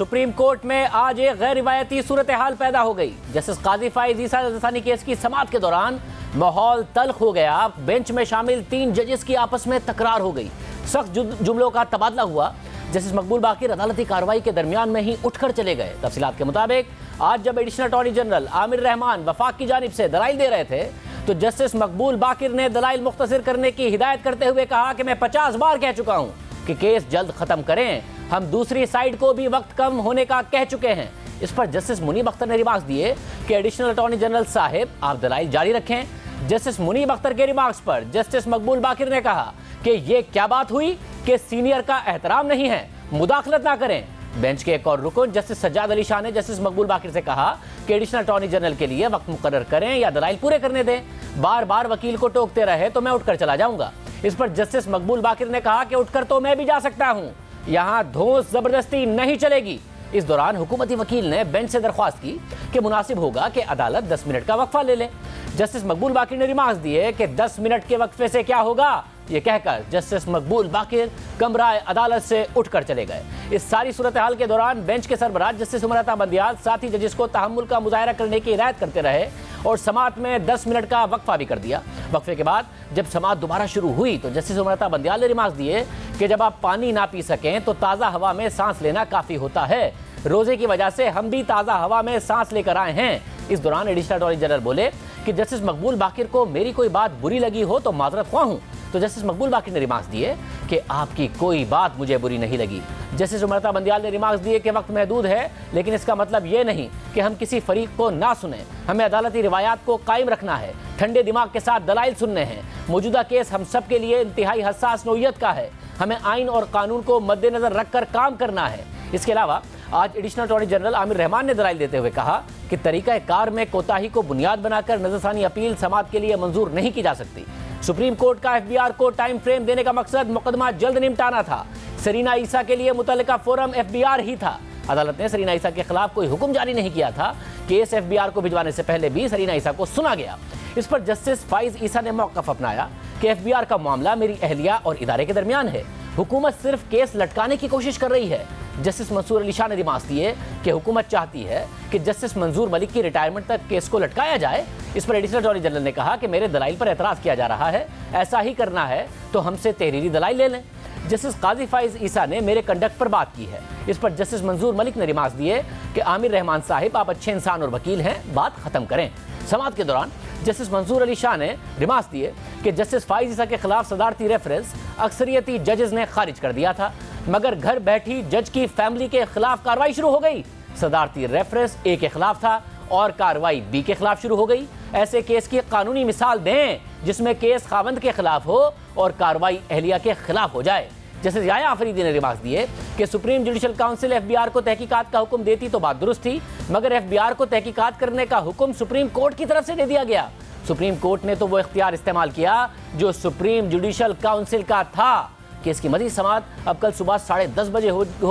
Supreme court में आज एक गैर रिवायती सूरत हाल पैदा हो गई। जस्टिस काजी फाइज ईसा रज़ानी केस की समाअत के दौरान माहौल तल्ख हो गया। बेंच में शामिल 3 जजेस की आपस में तकरार हो गई, सख्त जुमलों का तबादला हुआ। जस्टिस मकबूल बाकिर अदालती कार्रवाई के दरमियान में ही उठकर चले गए। तफसीलात के मुताबिक आज जब additional attorney general Amir Rahman वफाक की जानिब से दलाइल दे रहे थे तो जस्टिस मकबूल बाकिर ने दलाइल मुख्तसर करने की हिदायत करते हुए कहा कि मैं 50 बार कह चुका हूं कि केस जल्द खत्म करें, हम दूसरी साइड को भी वक्त कम होने का कह चुके हैं। इस पर जस्टिस मुनीब अख्तर ने रिमार्क्स दिए कि एडिशनल अटॉर्नी जनरल साहिब आप दलाइल जारी रखें। जस्टिस मुनीब अख्तर के रिमार्क्स पर जस्टिस मकबूल बाकिर ने कहा कि ये क्या बात हुई कि सीनियर का एहतराम नहीं है, मुदाखलत ना करें। बेंच के एक और रुकन जस्टिस सज्जाद अली शाह ने जस्टिस मकबूल बाकिर से कहा कि एडिशनल अटॉर्नी जनरल के लिए वक्त मुकर्रर करें या दलाइल पूरे करने दें। बार बार वकील को टोकते रहे तो मैं उठकर चला जाऊंगा। इस पर जस्टिस मकबूल बाकिर ने कहा कि उठकर तो मैं भी जा सकता हूं, यहां धौंस जबरदस्ती नहीं चलेगी। इस दौरान हुकूमती वकील ने बेंच से दरख्वास्त की कि मुनासिब होगा कि अदालत 10 मिनट का वक्फा ले ले। जस्टिस मकबूल बाकिर ने रिमार्क्स दिए कि 10 मिनट के वक्फे से क्या होगा, ये कहकर जस्टिस मकबूल बाकिर कमरा अदालत से उठकर चले गए। इस सारी सूरत हाल के दौरान बेंच के सरबराह जस्टिस उमर बंदियाल साथी जजेस को तहम्मुल का मुजाहरा करने की हिदायत करते रहे और समाअत में 10 मिनट का वक्फा भी कर दिया। वक्फे के बाद जब समाअत दोबारा शुरू हुई तो जस्टिस उमर बंदियाल ने रिमार्क्स दिए कि जब आप पानी ना पी सकें तो ताज़ा हवा में सांस लेना काफ़ी होता है। रोजे की वजह से हम भी ताज़ा हवा में सांस लेकर आए हैं। इस दौरान एडिशनल अटॉर्नी जनरल बोले कि जस्टिस मकबूल बाकिर को मेरी कोई बात बुरी लगी हो तो माजरत ख्वाह हूं। तो जस्टिस मकबूल बाकिर ने रिमार्क्स दिए कि आपकी कोई बात मुझे बुरी नहीं लगी। जस्टिस उमर बंदियाल ने रिमार्क्स दिए कि वक्त महदूद है, लेकिन इसका मतलब ये नहीं कि हम किसी फरीक को ना सुने। हमें अदालती रिवायात को कायम रखना है, ठंडे दिमाग के साथ दलाइल सुनने हैं। मौजूदा केस हम सब के लिए इंतहाई हसास नौइयत का है, हमें आइन और कानून को मद्देनजर रखकर काम करना है। इसके अलावा आज additional attorney general Amir Rahman ने दलाइल देते हुए कहा कि तरीका कार में कोताही को बुनियाद बनाकर नजरसानी अपील समाअत के लिए मंजूर नहीं की जा सकती। सुप्रीम कोर्ट का एफबीआर को टाइम फ्रेम देने का मकसद मुकदमा जल्द निपटाना था। सरीना ईसा के लिए मुतल्लिका फोरम एफबीआर ही था। अदालत ने सरीना ईसा के खिलाफ कोई हुक्म जारी नहीं किया था। केस एफबीआर को भिजवाने से पहले भी सरीना ईसा को सुना गया। इस पर जस्टिस फाइज ईसा ने मौक़िफ़ अपनाया कि एफबीआर का मामला मेरी अहलिया और इदारे के दरमियान है, हुकूमत सिर्फ केस लटकाने की कोशिश कर रही है। जस्टिस मंसूर अली शाह ने रिमार्क्स दिए कि हुकूमत चाहती है कि जस्टिस मंजूर मलिक की रिटायरमेंट तक केस को लटकाया जाए। इस पर एडिशनल अटॉर्नी जनरल ने कहा कि मेरे दलाइल पर एतराज़ किया जा रहा है, ऐसा ही करना है तो हमसे तहरीरी दलाइल ले लें। जस्टिस काजी फाइज ईसा ने मेरे कंडक्ट पर बात की है। इस पर जस्टिस मंजूर मलिक ने रिमार्क्स दिए कि आमिर रहमान साहिब आप अच्छे इंसान और वकील हैं, बात खत्म करें। समाअत के दौरान जस्टिस मंसूर अली शाह ने रिमार्क्स दिए कि जस्टिस फाइज ईसा के खिलाफ सदारती रेफरेंस अक्सरियती जजेस ने खारिज कर दिया था, मगर घर बैठी जज की फैमिली के खिलाफ कार्रवाई शुरू हो गई। सदारती रेफरेंस ए के खिलाफ था और कार्रवाई बी के खिलाफ शुरू हो गई। ऐसे केस की कानूनी मिसाल दें जिसमें केस खावंद के खिलाफ हो और कार्रवाई अहलिया के खिलाफ हो जाए। जस्टिस याया आफरीदी ने रिमार्क्स दिए कि सुप्रीम जुडिशल काउंसिल एफबीआर को तहकीकात का हुक्म देती तो बात दुरुस्त थी, मगर एफबीआर को तहकीकात करने का हुक्म सुप्रीम कोर्ट की तरफ से दे दिया गया। सुप्रीम कोर्ट ने तो वो इख्तियार इस्तेमाल किया जो सुप्रीम जुडिशल काउंसिल का था। केस की मज़ीद समाअत अब कल सुबह 10:30 बजे होगी।